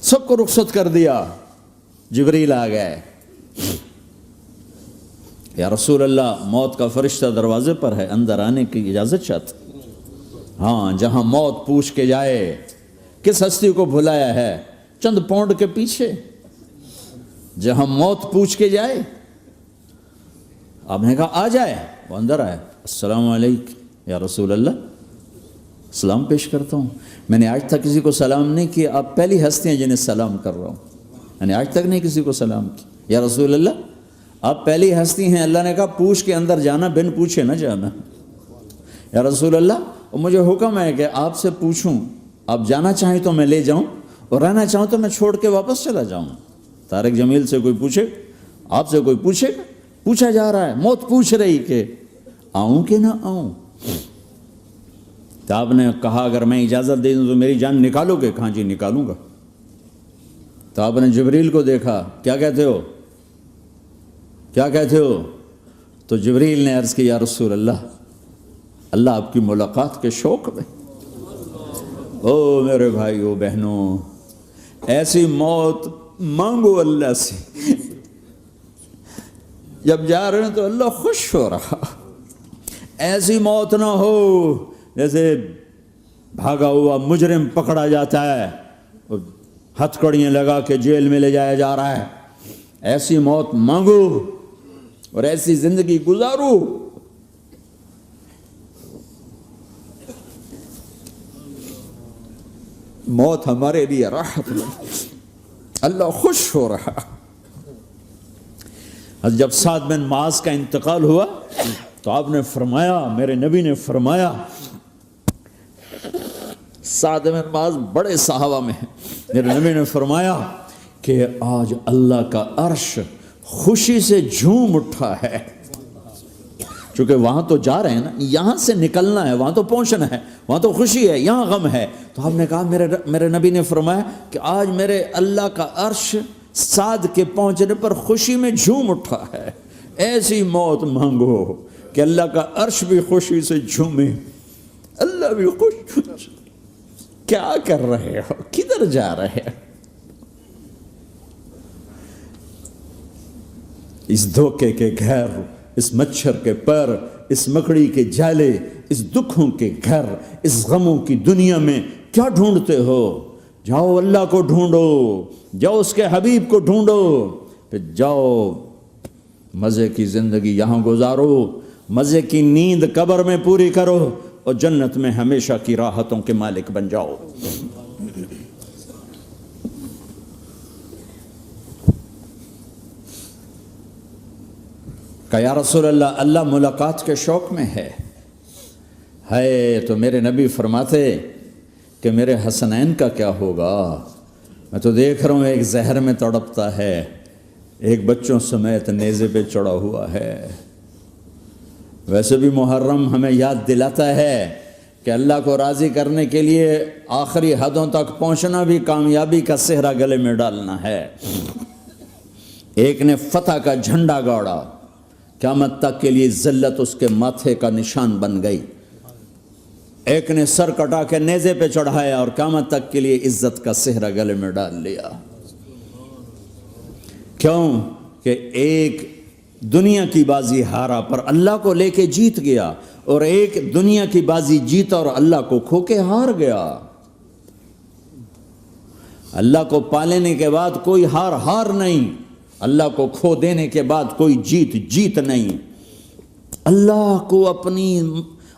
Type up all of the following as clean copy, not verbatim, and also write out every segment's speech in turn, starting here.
سب کو رخصت کر دیا. جبریل آ گئے. یا رسول اللہ موت کا فرشتہ دروازے پر ہے, اندر آنے کی اجازت چاہتا. ہاں, جہاں موت پوچھ کے جائے کس ہستی کو بھلایا ہے, چند پونڈ کے پیچھے جہاں موت پوچھ کے جائے. آپ نے کہا آ جائے, وہ اندر آئے. السلام علیکم یا رسول اللہ, سلام پیش کرتا ہوں. میں نے آج تک کسی کو سلام نہیں کیا, آپ پہلی ہستی ہیں جنہیں سلام کر رہا ہوں. میں نے آج تک نہیں کسی کو سلام کیا. یا رسول اللہ آپ پہلی ہستی ہیں. اللہ نے کہا پوچھ کے اندر جانا, بن پوچھے نہ جانا. یا رسول اللہ مجھے حکم ہے کہ آپ سے پوچھوں, آپ جانا چاہیں تو میں لے جاؤں, اور رہنا چاہوں تو میں چھوڑ کے واپس چلا جاؤں. طارق جمیل سے کوئی پوچھے, آپ سے کوئی پوچھے, پوچھا جا رہا ہے, موت پوچھ رہی کہ آؤں کہ نہ آؤں. تو آپ نے کہا اگر میں اجازت دے دوں تو میری جان نکالو گے؟ کہاں جی نکالوں گا. تو آپ نے جبریل کو دیکھا, کیا کہتے ہو, کیا کہتے ہو؟ تو جبریل نے عرض کی یا رسول اللہ, اللہ آپ کی ملاقات کے شوق میں. او میرے بھائیو بہنوں, ایسی موت مانگو اللہ سے. جب جا رہے ہیں تو اللہ خوش ہو رہا. ایسی موت نہ ہو جیسے بھاگا ہوا مجرم پکڑا جاتا ہے, ہتھکڑیاں لگا کے جیل میں لے جایا جا رہا ہے. ایسی موت مانگو اور ایسی زندگی گزارو. موت ہمارے لیے راحت ہے, اللہ خوش ہو رہا. جب سعد بن معاذ کا انتقال ہوا تو آپ نے فرمایا, میرے نبی نے فرمایا, سعد بن معاذ بڑے صحابہ میں ہیں, میرے نبی نے فرمایا کہ آج اللہ کا عرش خوشی سے جھوم اٹھا ہے. چونکہ وہاں تو جا رہے ہیں نا, یہاں سے نکلنا ہے, وہاں تو پہنچنا ہے, وہاں تو خوشی ہے, یہاں غم ہے. تو آپ نے کہا, میرے نبی نے فرمایا کہ آج میرے اللہ کا عرش سعد کے پہنچنے پر خوشی میں جھوم اٹھا ہے. ایسی موت مانگو کہ اللہ کا عرش بھی خوشی سے جھومے, اللہ بھی خوش. کیا کر رہے ہو, کدھر جا رہے ہو؟ اس دھوکے کے گھر, اس مچھر کے پر, اس مکڑی کے جالے, اس دکھوں کے گھر, اس غموں کی دنیا میں کیا ڈھونڈتے ہو؟ جاؤ اللہ کو ڈھونڈو, جاؤ اس کے حبیب کو ڈھونڈو, پھر جاؤ مزے کی زندگی یہاں گزارو, مزے کی نیند قبر میں پوری کرو, اور جنت میں ہمیشہ کی راحتوں کے مالک بن جاؤ. کہ یا رسول اللہ, اللہ ملاقات کے شوق میں ہے. تو میرے نبی فرماتے کہ میرے حسنین کا کیا ہوگا؟ میں تو دیکھ رہا ہوں ایک زہر میں تڑپتا ہے, ایک بچوں سمیت نیزے پہ چڑھا ہوا ہے. ویسے بھی محرم ہمیں یاد دلاتا ہے کہ اللہ کو راضی کرنے کے لیے آخری حدوں تک پہنچنا بھی کامیابی کا صحرا گلے میں ڈالنا ہے. ایک نے فتح کا جھنڈا گاڑا, قیامت تک کے لیے ذلت اس کے ماتھے کا نشان بن گئی. ایک نے سر کٹا کے نیزے پہ چڑھایا اور قیامت تک کے لیے عزت کا صحرا گلے میں ڈال لیا. کیوں کہ ایک دنیا کی بازی ہارا پر اللہ کو لے کے جیت گیا, اور ایک دنیا کی بازی جیتا اور اللہ کو کھو کے ہار گیا. اللہ کو پالینے کے بعد کوئی ہار نہیں, اللہ کو کھو دینے کے بعد کوئی جیت نہیں. اللہ کو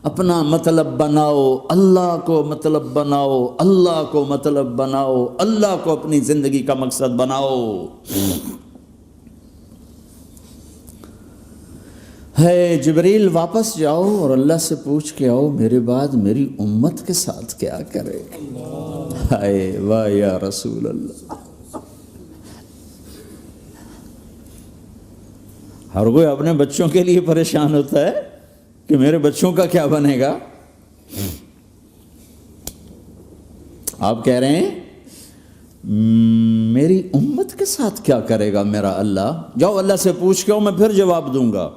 اپنا مطلب بناؤ, اللہ کو مطلب بناؤ, اللہ کو مطلب بناؤ, اللہ کو اپنی زندگی کا مقصد بناؤ. جبریل واپس جاؤ اور اللہ سے پوچھ کے آؤ میرے بعد میری امت کے ساتھ کیا کرے. ہائے واہ یا رسول اللہ. ہر کوئی اپنے بچوں کے لیے پریشان ہوتا ہے کہ میرے بچوں کا کیا بنے گا. آپ کہہ رہے ہیں میری امت کے ساتھ کیا کرے گا میرا اللہ. جاؤ اللہ سے پوچھ کے آؤ, میں پھر جواب دوں گا.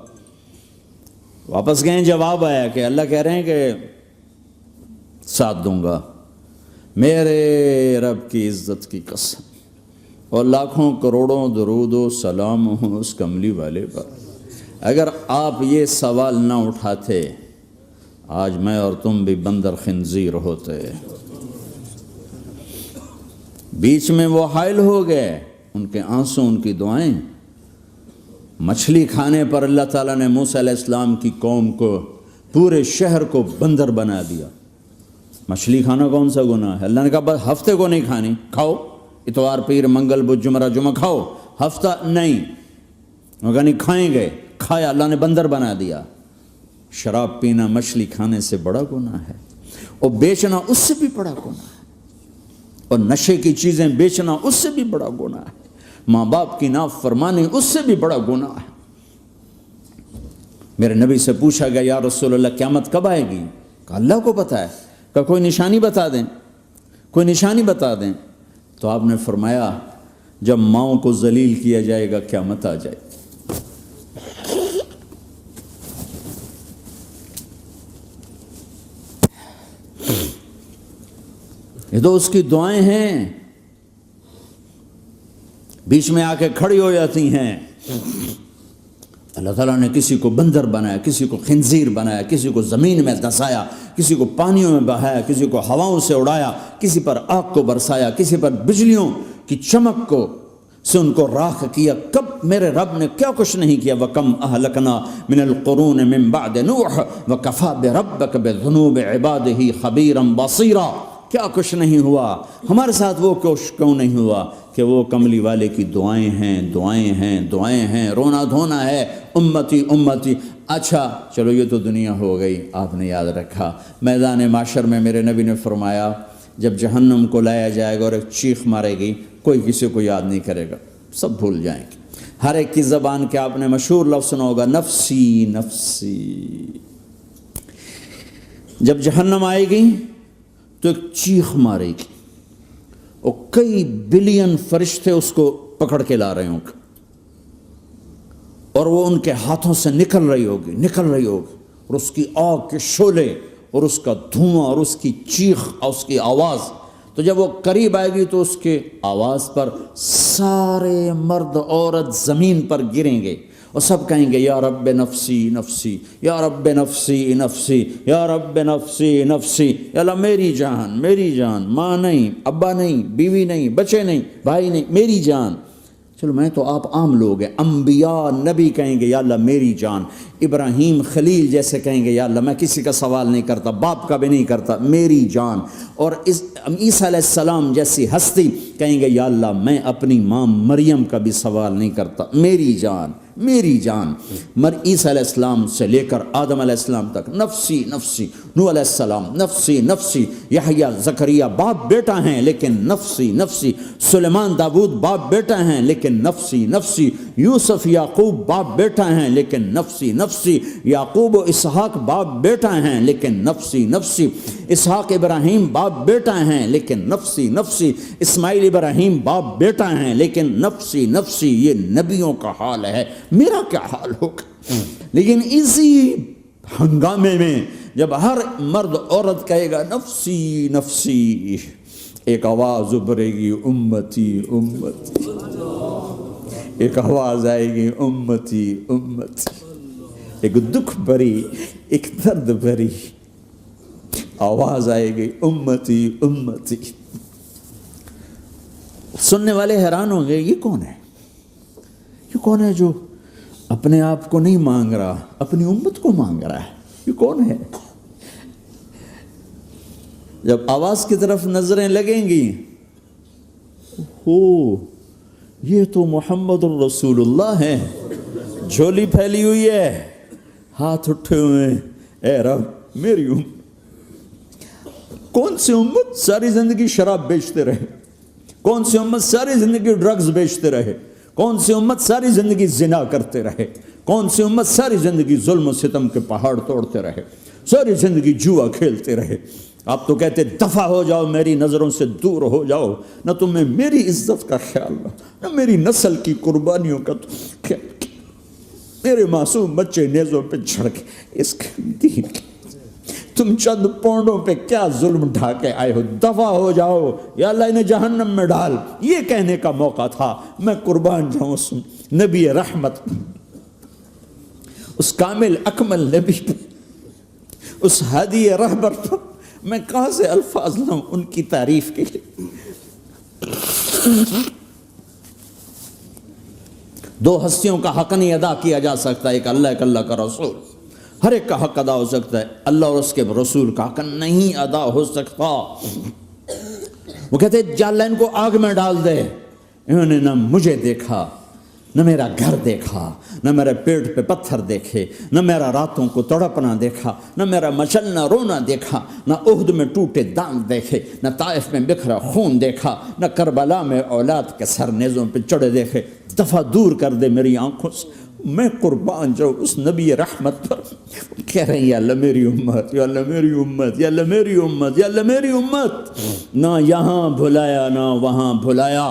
واپس گئے, جواب آیا کہ اللہ کہہ رہے ہیں کہ ساتھ دوں گا. میرے رب کی عزت کی قسم, اور لاکھوں کروڑوں درود و سلام ہوں اس کملی والے پر۔ اگر آپ یہ سوال نہ اٹھاتے آج میں اور تم بھی بندر خنزیر ہوتے۔ بیچ میں وہ حائل ہو گئے، ان کے آنسو، ان کی دعائیں۔ مچھلی کھانے پر اللہ تعالیٰ نے موسیٰ علیہ السلام کی قوم کو، پورے شہر کو بندر بنا دیا۔ مچھلی کھانا کون سا گناہ ہے؟ اللہ نے کہا بس ہفتے کو نہیں کھانی، کھاؤ، اتوار پیر منگل بدھ جمعہ جمعہ کھاؤ، ہفتہ نہیں۔ وہ کہا نہیں کھائیں گے، کھایا، اللہ نے بندر بنا دیا۔ شراب پینا مچھلی کھانے سے بڑا گناہ ہے، اور بیچنا اس سے بھی بڑا گناہ ہے، اور نشے کی چیزیں بیچنا اس سے بھی بڑا گناہ ہے، ماں باپ کی نافرمانی اس سے بھی بڑا گناہ ہے۔ میرے نبی سے پوچھا گیا یا رسول اللہ قیامت کب آئے گی؟ کہا اللہ کو پتہ ہے۔ کہا کوئی نشانی بتا دیں، کوئی نشانی بتا دیں۔ تو آپ نے فرمایا جب ماؤں کو ذلیل کیا جائے گا قیامت آ جائے۔ یہ تو اس کی دعائیں ہیں، بیچ میں آ کے کھڑی ہو جاتی ہیں۔ اللہ تعالیٰ نے کسی کو بندر بنایا، کسی کو خنزیر بنایا، کسی کو زمین میں دھسایا، کسی کو پانیوں میں بہایا، کسی کو ہواؤں سے اڑایا، کسی پر آگ کو برسایا، کسی پر بجلیوں کی چمک کو سے ان کو راکھ کیا۔ کب میرے رب نے کیا کچھ نہیں کیا۔ وَكَمْ أَهْلَكْنَا مِنَ الْقُرُونِ مِنْ بَعْدِ نُوحٍ وَكَفَى بِرَبِّكَ بِذُنُوبِ عِبَادِهِ خَبِيرًا بَصِيرًا۔ کیا کچھ نہیں ہوا ہمارے ساتھ، وہ کچھ کیوں نہیں ہوا کہ وہ کملی والے کی دعائیں ہیں، دعائیں ہیں، دعائیں ہیں، رونا دھونا ہے، امتی امتی۔ اچھا چلو یہ تو دنیا ہو گئی، آپ نے یاد رکھا میدان معاشر میں میرے نبی نے فرمایا جب جہنم کو لایا جائے گا اور ایک چیخ مارے گی، کوئی کسی کو یاد نہیں کرے گا، سب بھول جائیں گے۔ ہر ایک کی زبان کے آپ نے مشہور لفظ سنا ہوگا نفسی نفسی۔ جب جہنم آئے گی تو ایک چیخ مارے گی اور کئی بلین فرشتے اس کو پکڑ کے لا رہے ہوں گے، اور وہ ان کے ہاتھوں سے نکل رہی ہوگی، اور اس کی آگ کے شعلے اور اس کا دھواں اور اس کی چیخ اور اس کی آواز۔ تو جب وہ قریب آئے گی تو اس کے آواز پر سارے مرد عورت زمین پر گریں گے اور سب کہیں گے یا رب نفسی نفسی، یا رب نفسی نفسی، یا رب نفسی نفسی۔ یا اللہ میری جان، میری جان، ماں نہیں، ابا نہیں، بیوی نہیں، بچے نہیں، بھائی نہیں، میری جان۔ چلو میں تو آپ عام لوگ ہیں، انبیاء نبی کہیں گے یا اللہ میری جان، ابراہیم خلیل جیسے کہیں گے یا اللہ میں کسی کا سوال نہیں کرتا، باپ کا بھی نہیں کرتا، میری جان۔ اور عیسیٰ علیہ السلام جیسی ہستی کہیں گے یا اللہ میں اپنی ماں مریم کا بھی سوال نہیں کرتا، میری جان، میری جان۔ عیسیٰ علیہ السلام سے لے کر آدم علیہ السلام تک نفسی نفسی، نوح علیہ السلام نفسی نفسی، یحییٰ زکریا باپ بیٹا ہیں لیکن نفسی نفسی، سلیمان داؤد باپ بیٹا ہیں لیکن نفسی نفسی، یوسف یعقوب باپ بیٹا ہیں لیکن نفسی نفسی، یعقوب و اسحاق باپ بیٹا ہیں لیکن نفسی نفسی، اسحاق ابراہیم باپ بیٹا ہیں لیکن نفسی نفسی، اسماعیل ابراہیم باپ بیٹا ہیں لیکن نفسی نفسی۔ یہ نبیوں کا حال ہے، میرا کیا حال ہوگا؟ لیکن اسی ہنگامے میں جب ہر مرد عورت کہے گا نفسی نفسی، ایک آواز ابھرے گی امتی امتی، ایک آواز آئے گی امتی امتی، ایک دکھ بھری، ایک درد بھری آواز آئے گی امتی امتی۔ سننے والے حیران ہوں گے یہ کون ہے، یہ کون ہے جو اپنے آپ کو نہیں مانگ رہا، اپنی امت کو مانگ رہا ہے، یہ کون ہے؟ جب آواز کی طرف نظریں لگیں گی، ہو یہ تو محمد الرسول اللہ ہے، جھولی پھیلی ہوئی ہے، ہاتھ اٹھے ہوئے ہیں، اے رب میری امت۔ کون سی امت ساری زندگی شراب بیچتے رہے؟ کون سی امت ساری زندگی ڈرگز بیچتے رہے؟ کون سی امت ساری زندگی زنا کرتے رہے؟ کون سی امت ساری زندگی ظلم و ستم کے پہاڑ توڑتے رہے؟ ساری زندگی جوا کھیلتے رہے؟ آپ تو کہتے دفع ہو جاؤ، میری نظروں سے دور ہو جاؤ، نہ تمہیں میری عزت کا خیال نہ میری نسل کی قربانیوں کا خیال، میرے معصوم بچے نیزوں پہ چڑھ کے اس دین تم چند پونڈوں پہ کیا ظلم ڈھا کے آئے ہو، دفع ہو جاؤ یا اللہ انہیں جہنم میں ڈال، یہ کہنے کا موقع تھا۔ میں قربان جاؤں اس نبی رحمت، اس کامل اکمل نبی پہ، اس ہادی رہبر پر میں کہاں سے الفاظ لوں ان کی تعریف کے لیے۔ دو ہستیوں کا حق نہیں ادا کیا جا سکتا، ایک اللہ، ایک اللہ کا رسول۔ ہر ایک کا حق ادا ہو سکتا ہے، اللہ اور اس کے رسول کا حق نہیں ادا ہو سکتا۔ وہ کہتے جا اللہ ان کو آگ میں ڈال دے۔ انہوں نے نہ مجھے دیکھا، نہ میرا گھر دیکھا، نہ میرے پیٹ پہ پتھر دیکھے، نہ میرا راتوں کو تڑپنا دیکھا، نہ میرا مچلنا رونا دیکھا، نہ احد میں ٹوٹے دانت دیکھے، نہ طائف میں بکھرا خون دیکھا، نہ کربلا میں اولاد کے سر نیزوں پہ چڑھے دیکھے۔ دفعہ دور کر دے میری آنکھوں سے۔ میں قربان جاؤں اس نبی رحمت پر۔ کہہ رہے ہیں یا اللہ میری امت، یا اللہ میری امت، یا اللہ میری امت، یا اللہ میری امت۔ نہ یہاں بھلایا نہ وہاں بھلایا۔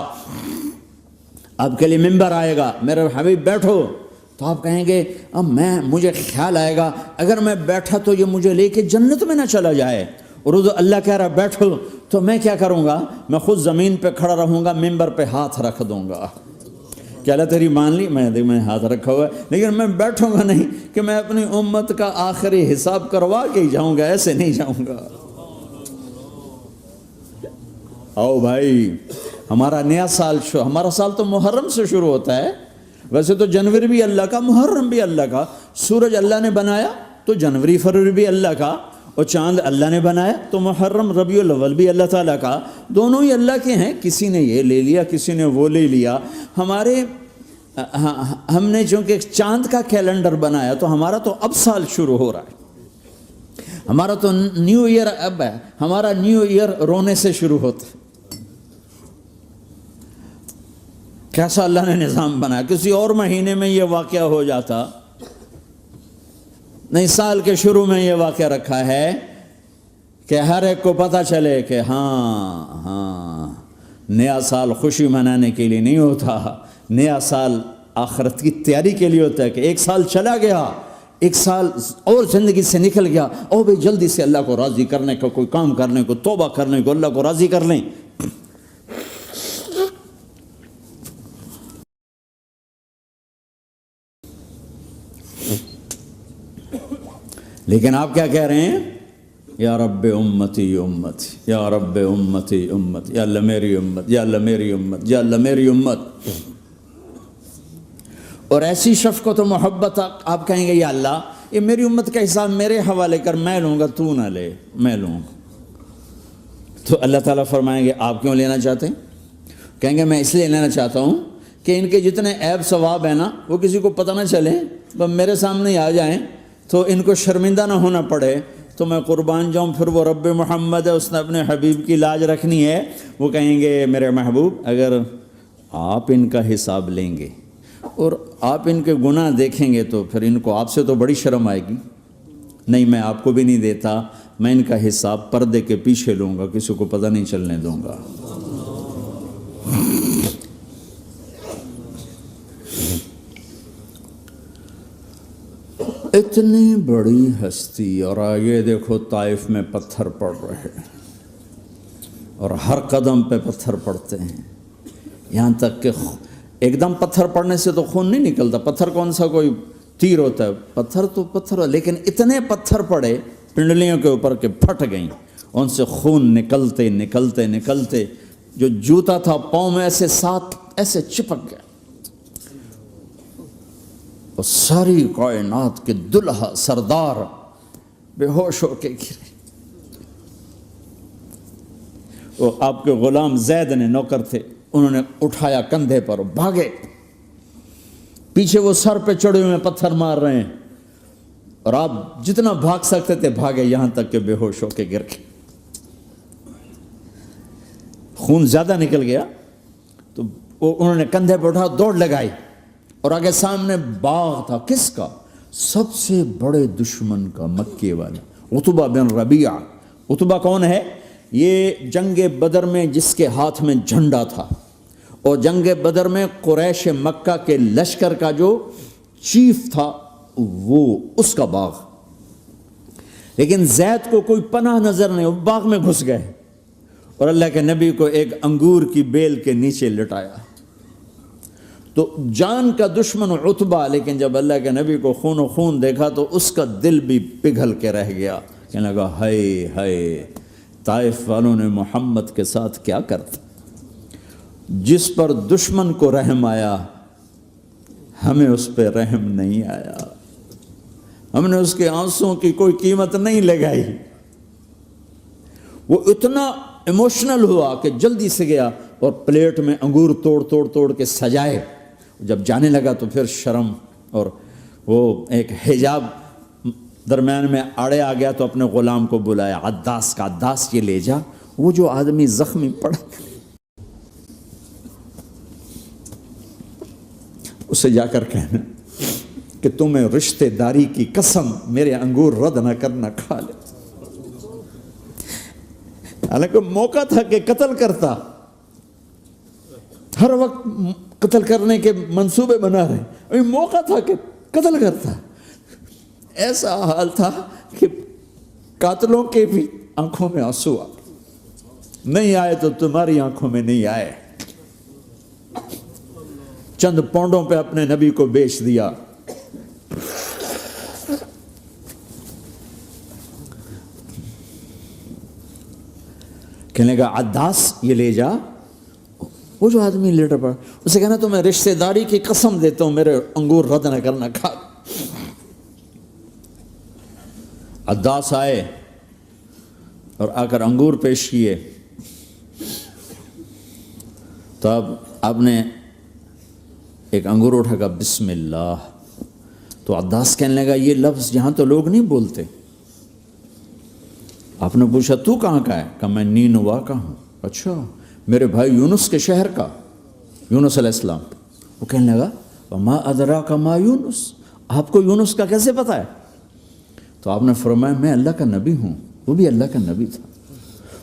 آپ کے لیے ممبر آئے گا، میرے حبیب بیٹھو، تو آپ کہیں گے اب مجھے خیال آئے گا اگر میں بیٹھا تو یہ مجھے لے کے جنت میں نہ چلا جائے، اور اللہ کہہ رہا بیٹھو تو میں کیا کروں گا؟ میں خود زمین پہ کھڑا رہوں گا، ممبر پہ ہاتھ رکھ دوں گا۔ کہ اللہ تیری مان لی، میں ہاتھ رکھا ہوا ہے، لیکن میں بیٹھوں گا نہیں کہ میں اپنی امت کا آخری حساب کروا کے ہی جاؤں گا، ایسے نہیں جاؤں گا۔ آؤ بھائی، ہمارا نیا سال ہمارا سال تو محرم سے شروع ہوتا ہے۔ ویسے تو جنوری بھی اللہ کا، محرم بھی اللہ کا، سورج اللہ نے بنایا تو جنوری فروری بھی اللہ کا، اور چاند اللہ نے بنایا تو محرم ربیع الاول بھی اللہ تعالیٰ کا، دونوں ہی اللہ کے ہیں۔ کسی نے یہ لے لیا، کسی نے وہ لے لیا۔ ہم نے چونکہ چاند کا کیلنڈر بنایا تو ہمارا تو اب سال شروع ہو رہا ہے، ہمارا تو نیو ایئر اب ہے، ہمارا نیو ایئر رونے سے شروع ہوتا ہے۔ کیسا اللہ نے نظام بنایا، کسی اور مہینے میں یہ واقعہ ہو جاتا، نہیں سال کے شروع میں یہ واقعہ رکھا ہے کہ ہر ایک کو پتہ چلے کہ ہاں نیا سال خوشی منانے کے لیے نہیں ہوتا، نیا سال آخرت کی تیاری کے لیے ہوتا ہے۔ کہ ایک سال چلا گیا، ایک سال اور زندگی سے نکل گیا، او بھئی جلدی سے اللہ کو راضی کرنے کا کوئی کام کرنے کو، توبہ کرنے کو، اللہ کو راضی کر لیں۔ لیکن آپ کیا کہہ رہے ہیں؟ یا رب امتی امت، یا رب امتی امت، یا اللہ میری امت، یا اللہ میری امت، یا اللہ میری امت۔ اور ایسی شفقت و محبت آپ کہیں گے یا اللہ یہ میری امت کا حساب میرے حوالے کر، میں لوں گا، تو نہ لے، میں لوں گا۔ تو اللہ تعالیٰ فرمائیں گے آپ کیوں لینا چاہتے ہیں؟ کہیں گے میں اس لیے لینا چاہتا ہوں کہ ان کے جتنے عیب ثواب ہیں نا وہ کسی کو پتہ نہ چلے، وہ میرے سامنے آ جائیں تو ان کو شرمندہ نہ ہونا پڑے، تو میں قربان جاؤں۔ پھر وہ رب محمد ہے، اس نے اپنے حبیب کی لاج رکھنی ہے، وہ کہیں گے میرے محبوب اگر آپ ان کا حساب لیں گے اور آپ ان کے گناہ دیکھیں گے تو پھر ان کو آپ سے تو بڑی شرم آئے گی۔ نہیں میں آپ کو بھی نہیں دیتا، میں ان کا حساب پردے کے پیچھے لوں گا، کسی کو پتہ نہیں چلنے دوں گا۔ اتنی بڑی ہستی، اور آگے دیکھو طائف میں پتھر پڑ رہے ہیں، اور ہر قدم پہ پتھر پڑتے ہیں، یہاں تک کہ ایک دم پتھر پڑنے سے تو خون نہیں نکلتا، پتھر کون سا کوئی تیر ہوتا ہے، پتھر تو پتھر، لیکن اتنے پتھر پڑے پنڈلیوں کے اوپر کہ پھٹ گئیں، ان سے خون نکلتے نکلتے نکلتے جو جوتا تھا پاؤں میں ایسے ساتھ ایسے چپک گیا، اور ساری کائنات کے دلہا سردار بے ہوش ہو کے گرے۔ وہ آپ کے غلام زید نے نوکر تھے، انہوں نے اٹھایا کندھے پر، بھاگے، پیچھے وہ سر پہ چڑھے ہوئے پتھر مار رہے ہیں، اور آپ جتنا بھاگ سکتے تھے بھاگے، یہاں تک کہ بے ہوش ہو کے گر گئے۔ خون زیادہ نکل گیا تو انہوں نے کندھے پہ اٹھا دوڑ لگائی، اور آگے سامنے باغ تھا، کس کا؟ سب سے بڑے دشمن کا، مکے والا عتبہ بن ربیعہ۔ عتبہ کون ہے؟ یہ جنگ بدر میں جس کے ہاتھ میں جھنڈا تھا، اور جنگ بدر میں قریش مکہ کے لشکر کا جو چیف تھا وہ اس کا باغ۔ لیکن زید کو کوئی پناہ نظر نہیں، وہ باغ میں گھس گئے اور اللہ کے نبی کو ایک انگور کی بیل کے نیچے لٹایا۔ تو جان کا دشمن عتبہ، لیکن جب اللہ کے نبی کو خون و خون دیکھا تو اس کا دل بھی پگھل کے رہ گیا، کہنے لگا ہائے ہائے، طائف والوں نے محمد کے ساتھ کیا کرتا۔ جس پر دشمن کو رحم آیا ہمیں اس پہ رحم نہیں آیا، ہم نے اس کے آنسوں کی کوئی قیمت نہیں لگائی۔ وہ اتنا ایموشنل ہوا کہ جلدی سے گیا اور پلیٹ میں انگور توڑ کے سجائے۔ جب جانے لگا تو پھر شرم اور وہ ایک حجاب درمیان میں آڑے آ گیا تو اپنے غلام کو بلایا، عداس کا، عداس یہ لے جا وہ جو آدمی زخمی پڑا، اسے جا کر کہنا کہ تمہیں رشتہ داری کی قسم میرے انگور رد نہ کرنا، کھا لے۔ حالانکہ موقع تھا کہ قتل کرتا، ہر وقت قتل کرنے کے منصوبے بنا رہے، ابھی موقع تھا کہ قتل کرتا۔ ایسا حال تھا کہ قاتلوں کے بھی آنکھوں میں آنسو آ نہیں آئے تو تمہاری آنکھوں میں نہیں آئے۔ چند پونڈوں پہ اپنے نبی کو بیچ دیا۔ کہنے کا عداس یہ لے جا، وہ جو آدمی لیٹر پڑا، اسے کہنا تو میں رشتہ داری کی قسم دیتا ہوں میرے انگور رد نہ کرنا، کھا۔ عداس آئے اور آ کر انگور پیش کیے تو اب آپ نے ایک انگور اٹھا کر بسم اللہ، تو عداس کہنے لگا یہ لفظ یہاں تو لوگ نہیں بولتے۔ آپ نے پوچھا تو کہاں کا ہے؟ کہا میں نینوا کا ہوں۔ اچھا، میرے بھائی یونس کے شہر کا، یونس علیہ السلام۔ وہ کہنے لگا وما ادراک ما یونس، آپ کو یونس کا کیسے پتا ہے؟ تو آپ نے فرمایا میں اللہ کا نبی ہوں، وہ بھی اللہ کا نبی تھا۔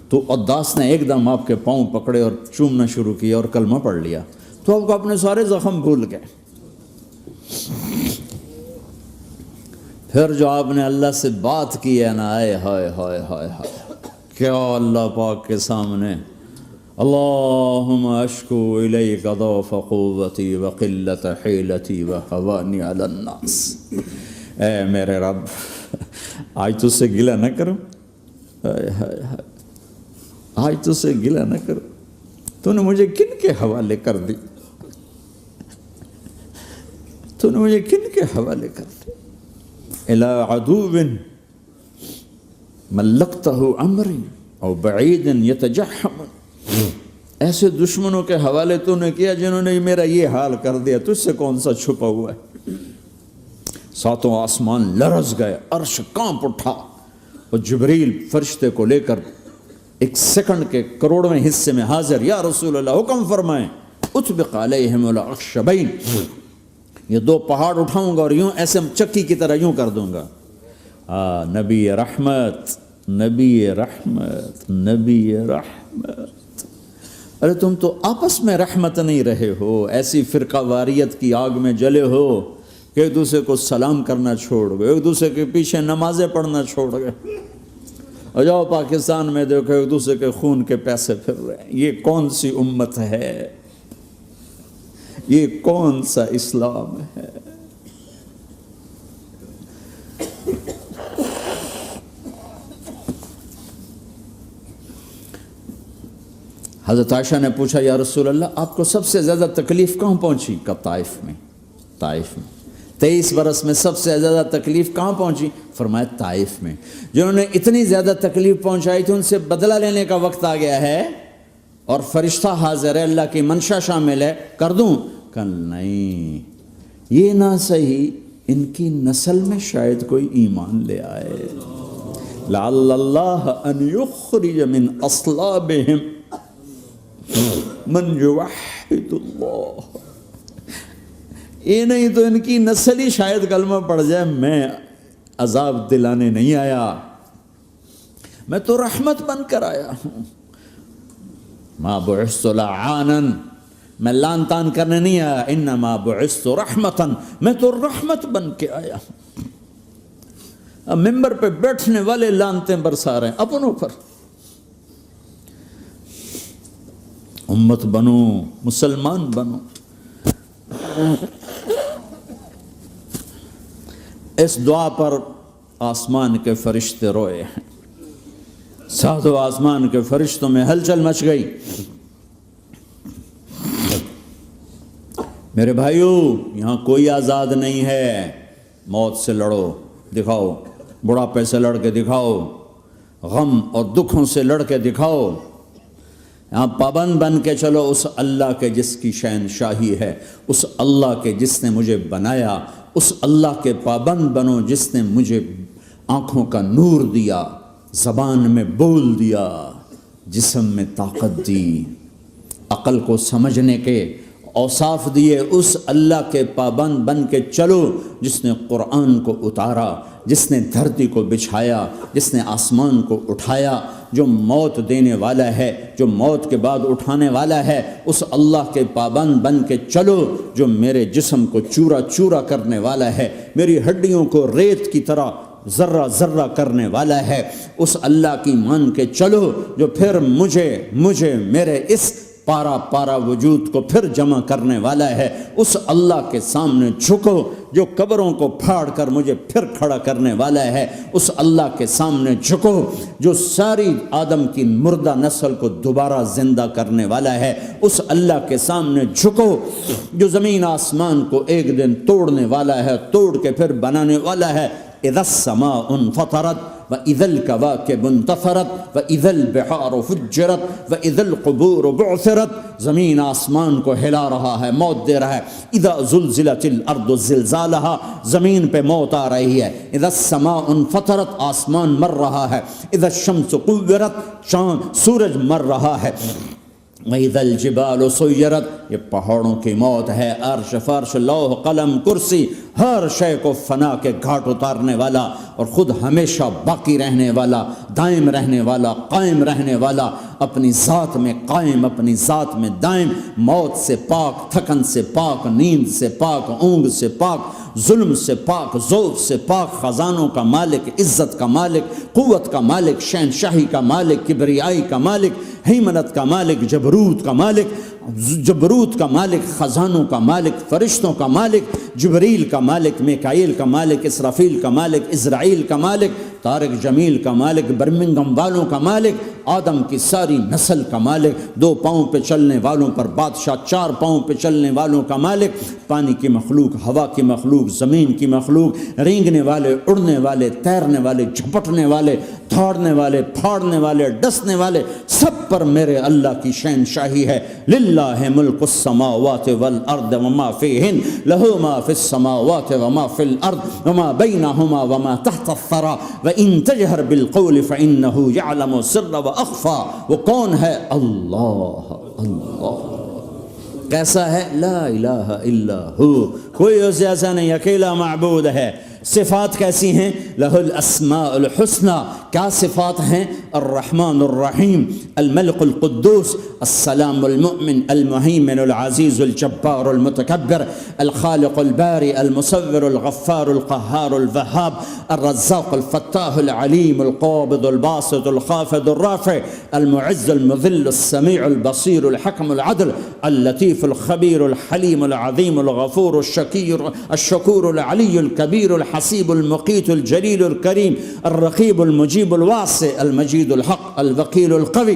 تو عداس نے ایک دم آپ کے پاؤں پکڑے اور چومنا شروع کیا اور کلمہ پڑھ لیا، تو آپ کو اپنے سارے زخم بھول گئے۔ پھر جو آپ نے اللہ سے بات کی ہے نا، آئے ہائے ہائے ہائے ہائے، کیا اللہ پاک کے سامنے اللہم اشکو الیک ضعف قوتی وقلت حیلتی وہوانی علی الناس، اے میرے رب آج تجھ سے گلہ نہ کروں، آج تجھ سے گلہ نہ کروں، تو نے مجھے کن کے حوالے کر دی، تو نے مجھے کن کے حوالے کر دی، الی عدو ملکتہ عمری او بعید یتجحم، ایسے دشمنوں کے حوالے تو نے کیا جنہوں نے میرا یہ حال کر دیا، تجھ سے کون سا چھپا ہوا ہے۔ ساتوں آسمان لرز گئے، عرش کانپ اٹھا، اور جبریل فرشتے کو لے کر ایک سیکنڈ کے کروڑویں حصے میں حاضر، یا رسول اللہ حکم فرمائیں اطبق علیہم الاخشبین، یہ دو پہاڑ اٹھاؤں گا اور یوں ایسے چکی کی طرح یوں کر دوں گا۔ نبی رحمت، نبی رحمت، نبی رحمت۔ ارے تم تو آپس میں رحمت نہیں رہے ہو، ایسی فرقہ واریت کی آگ میں جلے ہو کہ ایک دوسرے کو سلام کرنا چھوڑ گئے، ایک دوسرے کے پیچھے نمازیں پڑھنا چھوڑ گئے، اور جاؤ پاکستان میں دیکھو ایک دوسرے کے خون کے پیسے پھر رہے ہیں۔ یہ کون سی امت ہے؟ یہ کون سا اسلام ہے؟ حضرت عائشہ نے پوچھا یا رسول اللہ آپ کو سب سے زیادہ تکلیف کہاں پہنچی؟ کہا طائف میں، طائف میں۔ 23 برس میں سب سے زیادہ تکلیف کہاں پہنچی؟ فرمایا طائف میں۔ جنہوں نے اتنی زیادہ تکلیف پہنچائی تھی ان سے بدلہ لینے کا وقت آ گیا ہے، اور فرشتہ حاضر ہے، اللہ کی منشا شامل ہے، کر دوں؟ کہ نہیں، یہ نہ صحیح، ان کی نسل میں شاید کوئی ایمان لے آئے، لعل اللہ ان یخرج من اصلابہم من یوحد اللہ، یہ نہیں تو ان کی نسل ہی شاید کلمہ پڑھ جائے۔ میں عذاب دلانے نہیں آیا، میں تو رحمت بن کر آیا ہوں۔ ما بعثت لعانا، میں لان تان کرنے نہیں آیا، انما بعثت رحمتا، میں تو رحمت بن کے آیا ہوں۔ اب ممبر پہ بیٹھنے والے لانتیں برسا رہے ہیں اپنوں پر. امت بنو، مسلمان بنو. اس دعا پر آسمان کے فرشتے روئے ہیں. ساتوں آسمان کے فرشتوں میں ہلچل مچ گئی. میرے بھائیو، یہاں کوئی آزاد نہیں ہے. موت سے لڑو، دکھاؤ. بڑھاپے سے لڑ کے دکھاؤ. غم اور دکھوں سے لڑ کے دکھاؤ. یہاں پابند بن کے چلو اس اللہ کے جس کی شہنشاہی ہے، اس اللہ کے جس نے مجھے بنایا. اس اللہ کے پابند بنو جس نے مجھے آنکھوں کا نور دیا، زبان میں بول دیا، جسم میں طاقت دی، عقل کو سمجھنے کے اوصاف دیے. اس اللہ کے پابند بن کے چلو جس نے قرآن کو اتارا، جس نے دھرتی کو بچھایا، جس نے آسمان کو اٹھایا، جو موت دینے والا ہے، جو موت کے بعد اٹھانے والا ہے. اس اللہ کے پابند بن کے چلو جو میرے جسم کو چورا چورا کرنے والا ہے، میری ہڈیوں کو ریت کی طرح ذرہ ذرہ کرنے والا ہے. اس اللہ کی مان کے چلو جو پھر مجھے میرے اس پارا پارا وجود کو پھر جمع کرنے والا ہے. اس اللہ کے سامنے جھکو جو قبروں کو پھاڑ کر مجھے پھر کھڑا کرنے والا ہے. اس اللہ کے سامنے جھکو جو ساری آدم کی مردہ نسل کو دوبارہ زندہ کرنے والا ہے. اس اللہ کے سامنے جھکو جو زمین آسمان کو ایک دن توڑنے والا ہے، توڑ کے پھر بنانے والا ہے. اذا السماء انفطرت وَإِذَا الْكَوَاكِبُ انتَثَرَتْ وَإِذَا الْبِحَارُ فُجِّرَتْ وَإِذَا الْقُبُورُ بُعْثِرَتْ. زمین آسمان کو ہلا رہا ہے، موت دے رہا ہے. اِذَا زُلْزِلَتِ الْأَرْضُ زِلْزَالَهَا، زمین پہ موت آ رہی ہے. اِذَا السَّمَاءُ انفطرت، آسمان مر رہا ہے. اِذَا الشَّمْسُ قُوِّرَتْ، چاند سورج مر رہا ہے. وَإِذَا الْجِبَالُ سُيِّرَتْ، یہ پہاڑوں کی موت ہے. عرش فرش لوح قلم کرسی ہر شے کو فنا کے گھاٹ اتارنے والا اور خود ہمیشہ باقی رہنے والا، دائم رہنے والا، قائم رہنے والا، اپنی ذات میں قائم، اپنی ذات میں دائم، موت سے پاک، تھکن سے پاک، نیند سے پاک، اونگ سے پاک، ظلم سے پاک، ذوق سے پاک، خزانوں کا مالک، عزت کا مالک، قوت کا مالک، شہنشاہی کا مالک، کبریائی کا مالک، ہیمنت کا مالک، جبروت کا مالک، خزانوں کا مالک، فرشتوں کا مالک، جبریل کا مالک، میکائیل کا مالک، اسرافیل کا مالک، اسرائیل کا مالک، طارق جمیل کا مالک، برمنگم والوں کا مالک، آدم کی ساری نسل کا مالک، 2 پاؤں پہ چلنے والوں پر بادشاہ، 4 پاؤں پہ چلنے والوں کا مالک، پانی کی مخلوق، ہوا کی مخلوق، زمین کی مخلوق، رینگنے والے، اڑنے والے، تیرنے والے، جھپٹنے والے، دھاڑنے والے، پھاڑنے والے، ڈسنے والے، سب پر میرے اللہ کی شہنشاہی ہے. للہ ملک السماوات والارض وما فیہن، لہ ما فی السماوات وما فی الارض وما بینہما وما تحت الثری وان تجہر بالقول فانہ یعلم السر واخفی. وہ کون ہے؟ اللہ. کیسا ہے؟ لا الہ الا ہو، کوئی اس جیسا نہیں، اکیلا معبود ہے. صفات کیسی ہیں؟ لہ الاسماء الحسنى. کیا صفات ہیں؟ الرحمن الرحیم، الملک القدوس، السلام المؤمن، المہیمن العزیز الجبار المتکبر، الخالق الباری المصور الغفار القہار الوہاب، الرزاق الفتاح العلیم القابض الباسط الخافض الرافع، المعز المذل السمیع البصیر الحکم العدل، اللطیف الخبیر الحلیم العظیم الغفور الشکور العلی الکبیر الحسیب المقیت الجلیل الکریم، الرقیب المجیب الواسع، المجید الحق، الوکیل القوی،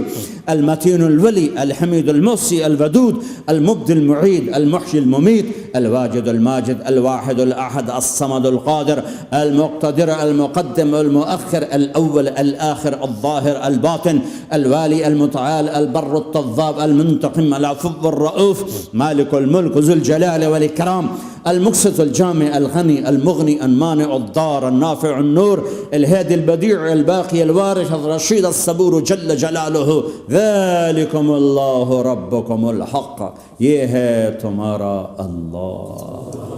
المتین الولی، الحمید المحصی، الودود، المبدی المعید، المحیی الممیت، الواجد الماجد، الواحد الاحد، الصمد القادر، المقتدر، المقدم، المؤخر، الاول، الاخر، الظاهر، الباطن، الوالي، المتعال، البر، التضاب، المنتقم، العفو، الرؤوف، مالك الملك، ذو الجلال والإكرام، المقسط، الجامع، الغني، المغني، المانع، الضار، النافع، النور، الهادي، البديع، الباقي، الوارث، الرشيد، الصبور جل جلاله. ذلكم الله ربكم الحق، یہ ہے تمہارا اللہ.